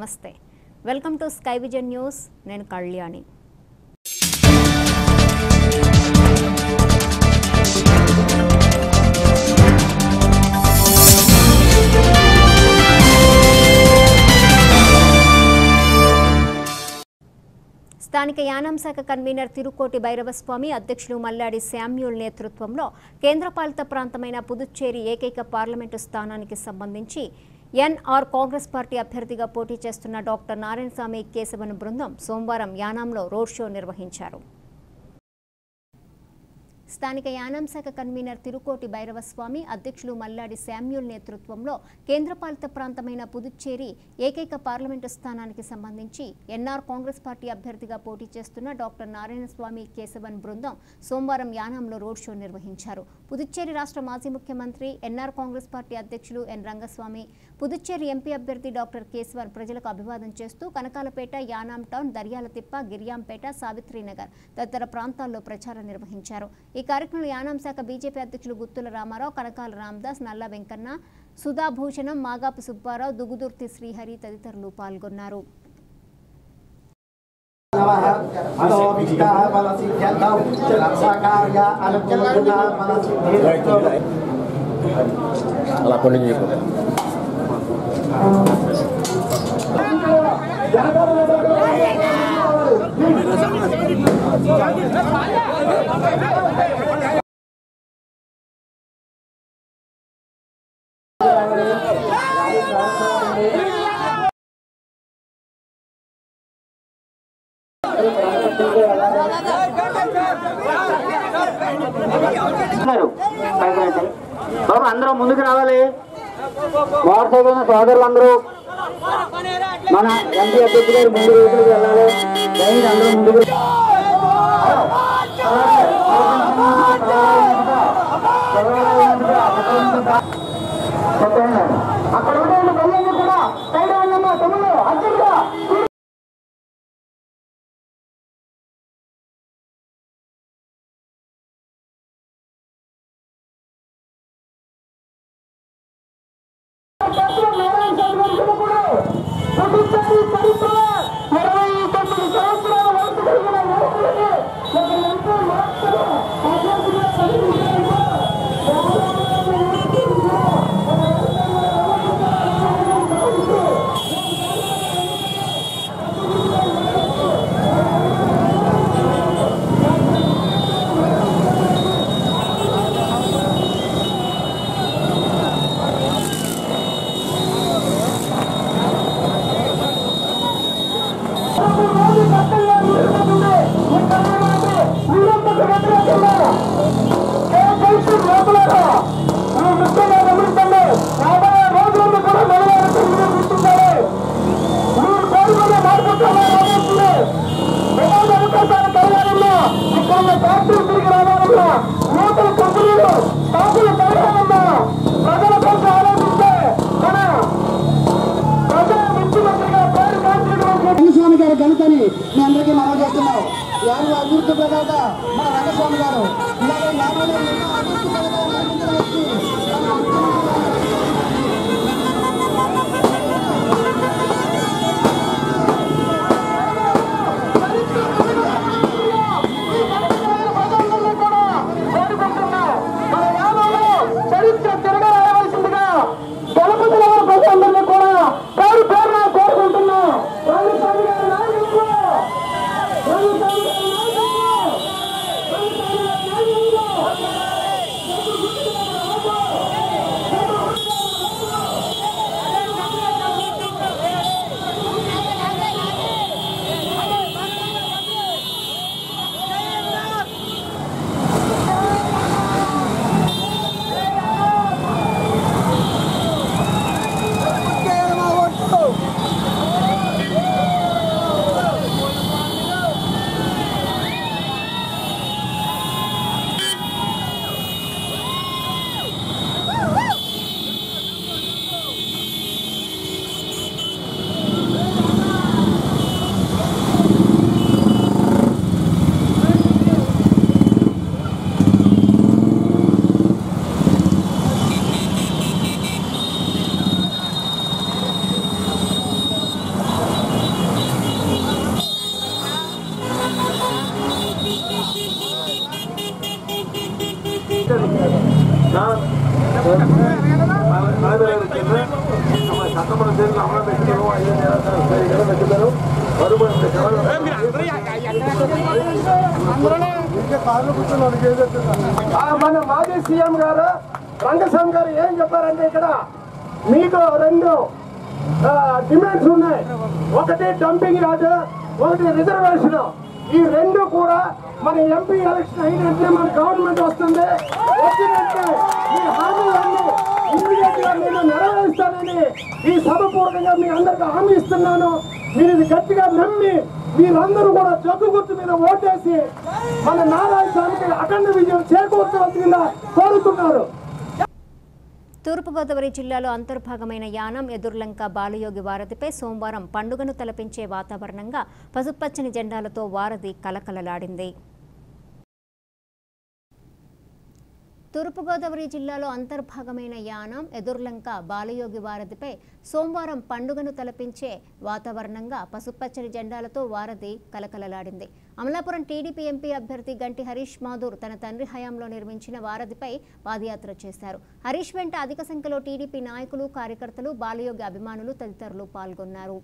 నమస్తే welcome to sky vision news నేను కళ్యాణి స్థానిక యానాం శాఖ కన్వీనర్ తిరుకోటి భైరవస్వామి అధ్యక్షులు మల్లాడి శామ్యూల్ నేతృత్వంలో కేంద్రపాలిత ప్రాంతమైన పుదుచ్చేరి ఏకైక పార్లమెంటు స్థానానికి సంబంధించి ఎన్ఆర్ కాంగ్రెస్ పార్టీ అభ్యర్థిగా పోటీ చేస్తున్న డాక్టర్ నారాయణస్వామి కేశవన్ బృందం సోమవారం యానాంలో రోడ్ షో నిర్వహించారు. స్థానిక యానాం శాఖ కన్వీనర్ తిరుకోటి భైరవస్వామి అధ్యక్షులు మల్లాడి శామ్యూల్ నేతృత్వంలో కేంద్రపాలిత ప్రాంతమైన పుదుచ్చేరి ఏకైక పార్లమెంటు స్థానానికి సంబంధించి ఎన్ఆర్ కాంగ్రెస్ పార్టీ అభ్యర్థిగా పోటీ చేస్తున్న డాక్టర్ నారాయణస్వామి కేశవన్ బృందం సోమవారం యానాంలో రోడ్ షో నిర్వహించారు. పుదుచ్చేరి రాష్ట్ర మాజీ ముఖ్యమంత్రి ఎన్ఆర్ కాంగ్రెస్ పార్టీ అధ్యక్షులు ఎన్ రంగస్వామి, పుదుచ్చేరి ఎంపీ అభ్యర్థి డాక్టర్ కేశవన్ ప్రజలకు అభివాదం చేస్తూ కనకాలపేట, యానాం టౌన్, దర్యాలతిప్ప, గిరియాంపేట, సావిత్రినగర్ తదితర ప్రాంతాల్లో ప్రచారం నిర్వహించారు. ఈ కార్యక్రమంలో యానాం శాఖ బీజేపీ అధ్యక్షులు గుత్తుల రామారావు, కనకాల రామదాస్, నల్ల వెంకన్న, సుధాభూషణం, మాగాపు సుబ్బారావు, దుగుదుర్తి శ్రీహరి తదితరులు పాల్గొన్నారు. బాబు అందరూ ముందుకు రావాలి. మోటార్ సైకిల్ సోదరులు అందరూ మన ఎంపీ అభ్యర్థి గారు ముందు రోజులకు వెళ్ళాలి. దయచేసి అందరూ ముందుకు అక్కడ ఉండే బొమ్మలు కూడా సైడ్ ఉన్నమ్మా తమ్ముళ్ళు అర్జునుగా రంగస్వామి గారు గణితని మీ అందరికీ మనం చేస్తున్నాం. యారు అభివృద్ధి ప్రదాత మన రంగస్వామి గారు ఇలాగే యాభైలో ఎన్నో అభివృద్ధి పథకాలు అందించవచ్చు. చరిత్ర తిరగరాయవలసిందిగా గణపతి నగర ప్రజలందరినీ కూడా పేరు పేరున కోరుకుంటున్నాం. మన మాజీ సీఎం గారు రంగస్వామి గారు ఏం చెప్పారంటే ఇక్కడ మీకు 2 డిమాండ్స్ ఉన్నాయి. ఒకటి డంపింగ్ యార్డ్, ఒకటి రిజర్వేషన్. ఈ 2 కూడా మన ఎంపీ ఎలక్షన్ అయినట్టే మన గవర్నమెంట్ వస్తుంది. వచ్చినట్టే ఈ హామీలన్నీ ఇమ్మీడియట్ గా నేను నెరవేరుస్తానని ఈ సభపూర్వకంగా మీ అందరికీ హామీ ఇస్తున్నాను. మీరు ఇది గట్టిగా నమ్మి మీరందరూ కూడా జగ్గు గుర్తు మీద ఓటేసి మన నారాయణ స్వామికి అఖండ విజయం చేకూర్చవలసిందిగా కోరుతున్నారు. తూర్పుగోదావరి జిల్లాలో అంతర్భాగమైన యానం ఎదుర్లంక బాలయోగి వారధిపై సోమవారం పండుగను తలపించే వాతావరణంగా పసుపచ్చని జెండాలతో వారధి కలకలలాడింది. తూర్పుగోదావరి జిల్లాలో అంతర్భాగమైన యానం ఎదుర్లంక బాలయోగి వారధిపై సోమవారం పండుగను తలపించే వాతావరణంగా పసుపచ్చని జెండాలతో వారధి కలకలలాడింది. అమలాపురం టీడీపీ ఎంపీ అభ్యర్థి గంటి హరీష్ మాధూర్ తన తండ్రి హయాంలో నిర్మించిన వారధిపై పాదయాత్ర చేశారు. హరీష్ వెంట అధిక సంఖ్యలో టీడీపీ నాయకులు, కార్యకర్తలు, బాలయోగి అభిమానులు తదితరులు పాల్గొన్నారు.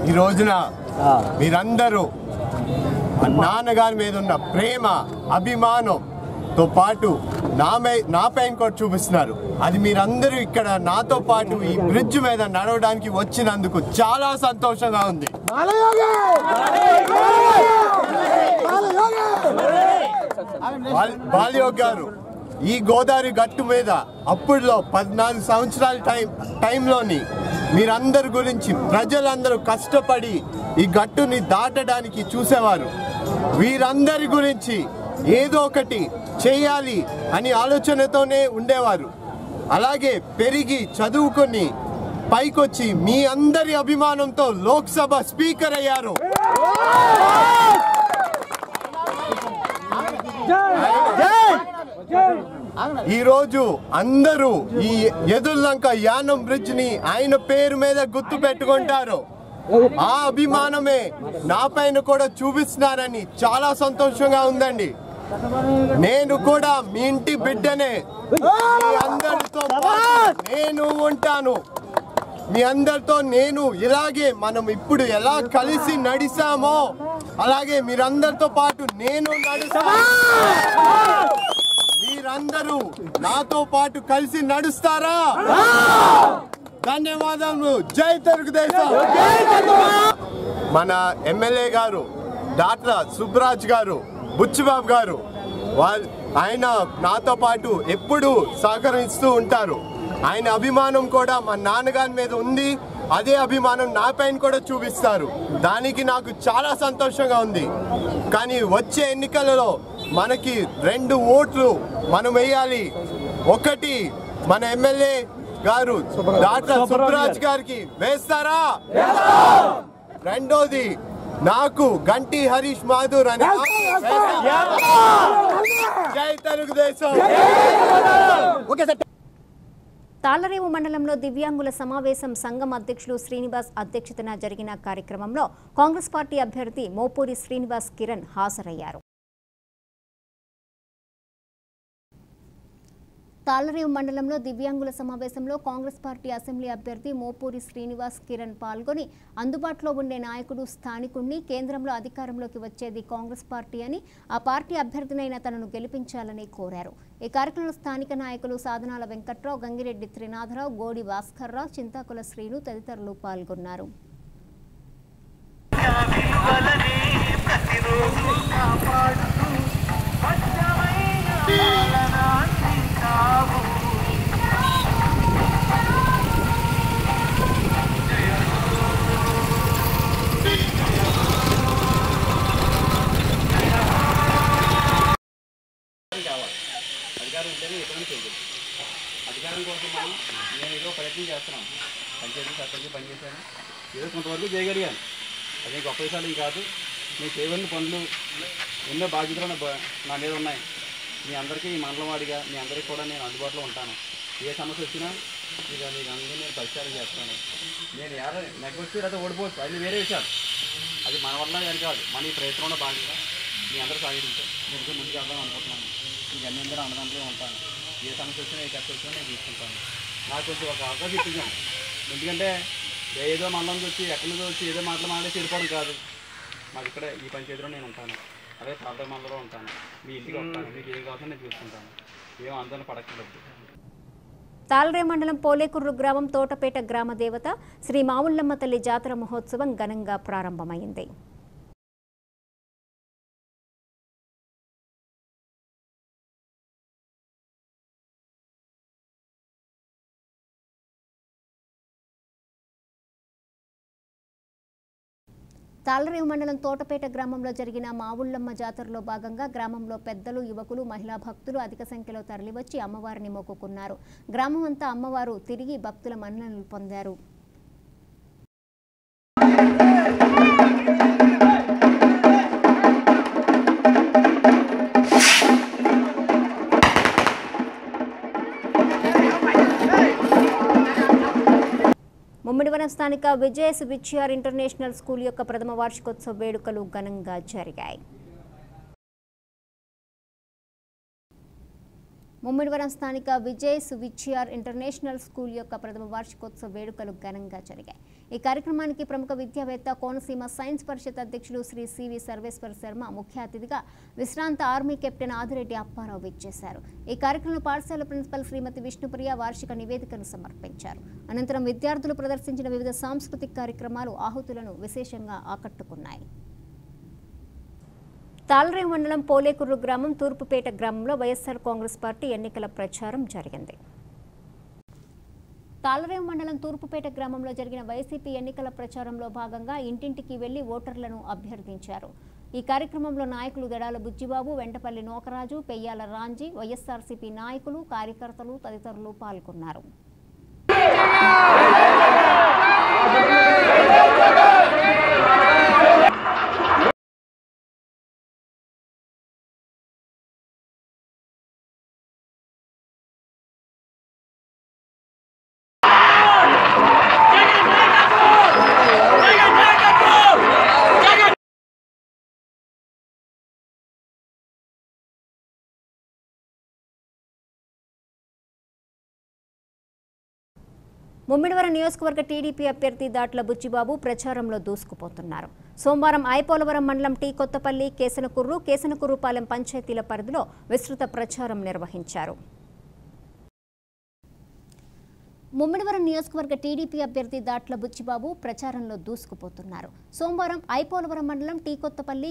ఈ రోజున మీరందరూ నాన్నగారి మీద ఉన్న ప్రేమ, అభిమానంతో పాటు నాపైన కూడా చూపిస్తున్నారు. అది మీరందరూ ఇక్కడ నాతో పాటు ఈ బ్రిడ్జ్ మీద నడవడానికి వచ్చినందుకు చాలా సంతోషంగా ఉంది. బాలయోగి గారు ఈ గోదావరి గట్టు మీద అప్పుడులో 14 సంవత్సరాల టైంలోని మీరందరి గురించి ప్రజలందరూ కష్టపడి ఈ గట్టుని దాటడానికి చూసేవారు. వీరందరి గురించి ఏదో ఒకటి చేయాలి అని ఆలోచనతోనే ఉండేవారు. అలాగే పెరిగి చదువుకొని పైకొచ్చి మీ అందరి అభిమానంతో లోక్సభ స్పీకర్ అయ్యారు. ఈ రోజు అందరూ ఈ ఎదుర్లంక యానం బ్రిడ్జ్ ని ఆయన పేరు మీద గుర్తు పెట్టుకుంటారు. ఆ అభిమానమే నా పైన కూడా చూపిస్తున్నారని చాలా సంతోషంగా ఉందండి. నేను కూడా మీ ఇంటి బిడ్డనే. మీ అందరితో నేను ఉంటాను. మీ అందరితో నేను ఇలాగే మనం ఇప్పుడు ఎలా కలిసి నడిచామో అలాగే మీరందరితో పాటు నేను నడుస్తాను. మీరందరూ నాతో పాటు కలిసి నడుస్తారా? ధన్యవాదాలు. జై తెలుగుదేశం. మన ఎమ్మెల్యే గారు దాట్ల సుబ్బరాజ్ గారు, బుచ్చిబాబు గారు, ఆయన నాతో పాటు ఎప్పుడూ సహకరిస్తూ ఉంటారు. ఆయన అభిమానం కూడా మా నాన్నగారి మీద ఉంది. అదే అభిమానం నా పైన కూడా చూపిస్తారు. దానికి నాకు చాలా సంతోషంగా ఉంది. కానీ వచ్చే ఎన్నికలలో మనకి 2 ఓట్లు మనం వేయాలి. ఒకటి మన ఎమ్మెల్యే గారు దాట్ల సుబ్బరాజ్ గారికి వేస్తారా? రెండోది నాకు గంటి హరీష్ మాధుర్ అని. జై తెలుగుదేశం. తాళ్లరేవు మండలంలో దివ్యాంగుల సమావేశం సంఘం అధ్యక్షులు శ్రీనివాస్ అధ్యక్షతన జరిగిన కార్యక్రమంలో కాంగ్రెస్ పార్టీ అభ్యర్థి మోపూరి శ్రీనివాస్ కిరణ్ హాజరయ్యారు. తాళ్లరేవు మండలంలో దివ్యాంగుల సమావేశంలో కాంగ్రెస్ పార్టీ అసెంబ్లీ అభ్యర్థి మోపూరి శ్రీనివాస్ కిరణ్ పాల్గొని అందుబాటులో ఉండే నాయకుడు స్థానికుణ్ణి, కేంద్రంలో అధికారంలోకి వచ్చేది కాంగ్రెస్ పార్టీ అని, ఆ పార్టీ అభ్యర్థినైనా తనను గెలిపించాలని కోరారు. ఈ కార్యక్రమంలో స్థానిక నాయకులు సాధనాల వెంకట్రావు, గంగిరెడ్డి త్రినాథరావు, గోడి భాస్కర్రావు, చింతాకుల శ్రీను తదితరులు పాల్గొన్నారు. అధికారం ఉంటేనే ఎటువంటి చేయలేదు. అధికారం కోసం నేను ఏదో ప్రయత్నం చేస్తున్నాను. పంచాయతీ సర్పంచ్ పనిచేశాను, ఏదో కొంతవరకు చేయగలిగాను. అదే గొప్ప విషయాలు కాదు. నేను చేయవలసిన పనులు ఎన్నో బాధ్యతలు నా మీద ఉన్నాయి. మీ అందరికీ ఈ మండలం వాడిగా మీ అందరికీ కూడా నేను అందుబాటులో ఉంటాను. ఏ సమస్య వచ్చినా ఇక మీకు అందరూ నేను పరిష్కారం చేస్తాను. నేను నెగ్గొచ్చు లేదా ఓడిపోవచ్చు, అది వేరే విషయాలు. అది మన వల్ల ఏం కాదు. మన ఈ ప్రయత్నంలో భాగంగా మీ అందరూ సాగించారు. నేను ముందుకు వెళ్దాం అనుకుంటున్నాను. మీకు అన్ని అందరూ అన్నదాంట్లో ఉంటాను. ఏ సమస్య వచ్చినా ఏ కష్టం వచ్చినా నేను తీసుకుంటాను. నాకు కొంచెం ఒక అవకాశం ఇప్పించాను. ఎందుకంటే ఏదో మండలం వచ్చి ఎక్కడి నుంచి వచ్చి ఏదో మాట్లాడి చెడిపోవడం కాదు. మాకు ఇక్కడ ఈ పంచాయతీలో నేను ఉంటాను. అదే తాత మండలంలో ఉంటాను. మీ ఇంటికి వస్తాను. మీకు ఏం కావాలో నేను చూసుకుంటాను. ఏం ఆందోళన పడక్కర్లేదు. తాళ్లరేవు మండలం పోలేకుర్రు గ్రామం తోటపేట గ్రామ దేవత శ్రీ మావుళ్ళమ్మ తల్లి జాతర మహోత్సవం ఘనంగా ప్రారంభమైంది. తాళ్లరేవు మండలం తోటపేట గ్రామంలో జరిగిన మావుళ్ళమ్మ జాతరలో భాగంగా గ్రామంలో పెద్దలు, యువకులు, మహిళా భక్తులు అధిక సంఖ్యలో తరలివచ్చి అమ్మవారిని మొక్కుకున్నారు. గ్రామం అంతా అమ్మవారు తిరిగి భక్తుల మన్ననలు పొందారు. ముమ్మిడివరం స్థానిక విజయస్ విచ్యార్ ఇంటర్నేషనల్ స్కూల్ యొక్క ప్రథమ వార్షికోత్సవ వేడుకలు ఘనంగా జరిగాయి. ముమ్మిడివరం స్థానిక విజయస్ విచ్యార్ ఇంటర్నేషనల్ స్కూల్ యొక్క ప్రథమ వార్షికోత్సవ వేడుకలు ఘనంగా జరిగాయి. ఈ కార్యక్రమానికి ప్రముఖ విద్యావేత్త, కోనసీమ సైన్స్ పరిషత్ అధ్యక్షులు శ్రీ సివి సర్వేశ్వర శర్మ ముఖ్య అతిథిగా, విశ్రాంత ఆర్మీ కెప్టెన్ ఆదిరెడ్డి అప్పారావు విచ్చేశారు. ఈ కార్యక్రమంలో పాఠశాల ప్రిన్సిపల్ శ్రీమతి విష్ణుప్రియ వార్షిక నివేదికను సమర్పించారు. అనంతరం విద్యార్థులు ప్రదర్శించిన వివిధ సాంస్కృతిక కార్యక్రమాలు ఆహుతులను విశేషంగా ఆకట్టుకున్నాయి. తాళ్లరేవు మండలం పోలేకుర్రు గ్రామం తూర్పుపేట గ్రామంలో వైఎస్ఆర్ కాంగ్రెస్ పార్టీ ఎన్నికల ప్రచారం జరిగింది. తాళ్లరేవు మండలం తూర్పుపేట గ్రామంలో జరిగిన వైసీపీ ఎన్నికల ప్రచారంలో భాగంగా ఇంటింటికి వెళ్లి ఓటర్లను అభ్యర్థించారు. ఈ కార్యక్రమంలో నాయకులు గడాల బుజ్జిబాబు, వెంటపల్లి నోకరాజు, పెయ్యాల రాంజీ, వైఎస్ఆర్సీపీ నాయకులు, కార్యకర్తలు తదితరులు పాల్గొన్నారు. ముమ్మిడివరం నియోజకవర్గ టీడీపీ అభ్యర్థి దాట్ల బుచ్చిబాబు ప్రచారంలో దూసుకుపోతున్నారు. సోమవారం ఐపోలవరం మండలం టీ కొత్తపల్లి, కేసనకుర్రుపాలెం పంచాయతీల పరిధిలో విస్తృత ప్రచారం నిర్వహించారు. ముమ్మిడివరం నియోజకవర్గ టీడీపీ అభ్యర్థి దాట్ల బుచ్చిబాబు ప్రచారంలో దూసుకుపోతున్నారు. సోమవారం ఐపోలవరం మండలం టీ కొత్తపల్లి,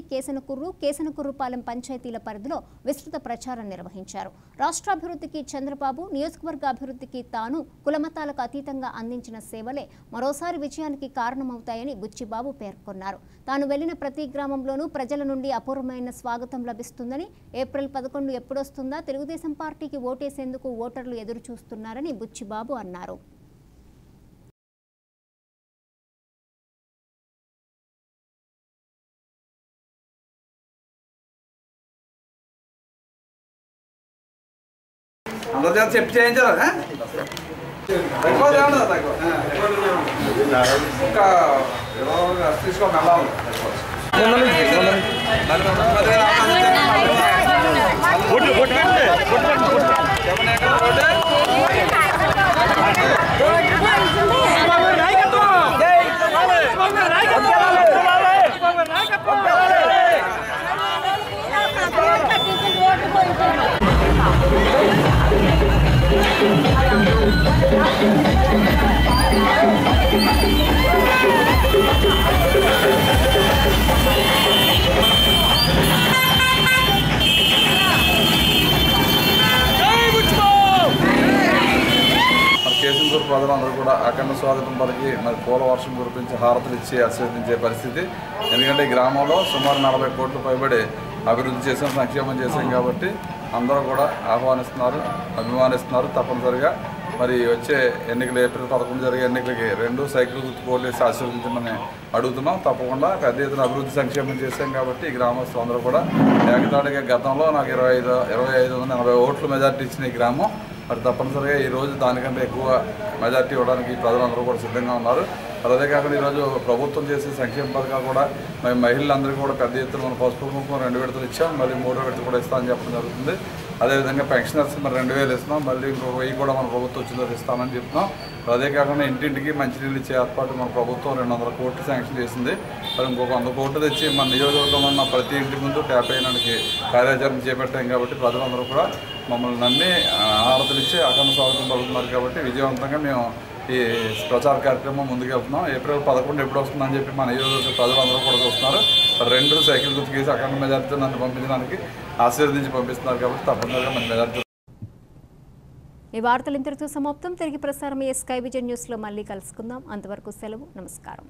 కేసనకుర్రుపాలెం పంచాయతీల పరిధిలో విస్తృత ప్రచారం నిర్వహించారు. రాష్ట్రాభివృద్ధికి చంద్రబాబు, నియోజకవర్గ అభివృద్ధికి తాను కులమతాలకు అతీతంగా అందించిన సేవలే మరోసారి విజయానికి కారణమవుతాయని బుచ్చిబాబు పేర్కొన్నారు. తాను వెళ్లిన ప్రతి గ్రామంలోనూ ప్రజల నుండి అపూర్వమైన స్వాగతం లభిస్తుందని, ఏప్రిల్ 11 ఎప్పుడొస్తుందా తెలుగుదేశం పార్టీకి ఓటేసేందుకు ఓటర్లు ఎదురు చూస్తున్నారని బుచ్చిబాబు అన్నారు. అందరూ చెప్పి చేయించారు. కేసనకూరు ప్రజలందరూ కూడా అఖండ స్వాగతం పలికి మరి పూల వర్షం కురిపించి హారతులు ఇచ్చి ఆశీర్వదించే పరిస్థితి. ఎందుకంటే ఈ గ్రామంలో సుమారు 40 కోట్లు పైబడి అభివృద్ధి చేసాం, సంక్షేమం చేసాం కాబట్టి అందరూ కూడా ఆహ్వానిస్తున్నారు, అభిమానిస్తున్నారు. తప్పనిసరిగా మరి వచ్చే ఎన్నికలు ఏప్రిల్ 11 జరిగే ఎన్నికలకి 2 సైకిల్ గుర్తు ఓట్లేసి ఆశీర్వదించమని అడుగుతున్నాం. తప్పకుండా పెద్ద ఎత్తున అభివృద్ధి సంక్షేమం చేశాం కాబట్టి ఈ గ్రామస్తులు అందరూ కూడా ఏకతాటిగా గతంలో నాకు 2580 ఓట్లు మెజార్టీ ఇచ్చిన ఈ గ్రామం మరి తప్పనిసరిగా ఈరోజు దానికంటే ఎక్కువ మెజార్టీ ఇవ్వడానికి ప్రజలందరూ కూడా సిద్ధంగా ఉన్నారు. అదే కాకుండా ఈరోజు ప్రభుత్వం చేసే సంక్షేమ పథకాలు కూడా మరి మహిళలందరికీ కూడా పెద్ద ఎత్తున మన పసుపు కుంకుమ 2 విడతలు ఇచ్చాం, మళ్ళీ 3వ విడత కూడా ఇస్తామని చెప్పడం జరుగుతుంది. అదేవిధంగా పెన్షనర్స్ మరి 2000 ఇస్తున్నాం, మళ్ళీ ఇంకొక 1000 కూడా మన ప్రభుత్వం వచ్చిందో ఇస్తామని చెప్తున్నాం. అదే కాకుండా ఇంటింటికి మంచినీళ్ళు ఇచ్చే ఏర్పాటు మన ప్రభుత్వం 200 కోట్లు శాంక్షన్ చేసింది. మరి ఇంకొక 100 కోట్లు తెచ్చి మన నియోజకవర్గంలో ఉన్న ప్రతి ఇంటి ముందు ట్యాప్ అయినానికి కార్యాచరణ చేపట్టాం కాబట్టి ప్రజలందరూ కూడా మమ్మల్ని నమ్మి హారతులు ఇచ్చి అఖండ స్వాగతం పలుకుతున్నారు. కాబట్టి విజయవంతంగా మేము ఈ ప్రచార కార్యక్రమం ముందుకెళ్తున్నాం. ఏప్రిల్ 11 ఎప్పుడు వస్తుందని చెప్పి మన నియోజకవర్గ ప్రజలందరూ కూడా చూస్తున్నారు. 2 సైకిల్ గుర్తుకేసి అఖండ మెజార్టీతో నన్ను పంపించడానికి ఆశీర్వదించి పంపిస్తున్నారు కాబట్టి తప్పనిసరిగా మన మెజార్టీ. ఈ వార్తలు ఇంతటితో సమాప్తం. తిరిగి ప్రసారమయ్యే స్కై విజన్ న్యూస్లో మళ్ళీ కలుసుకుందాం. అంతవరకు సెలవు. నమస్కారం.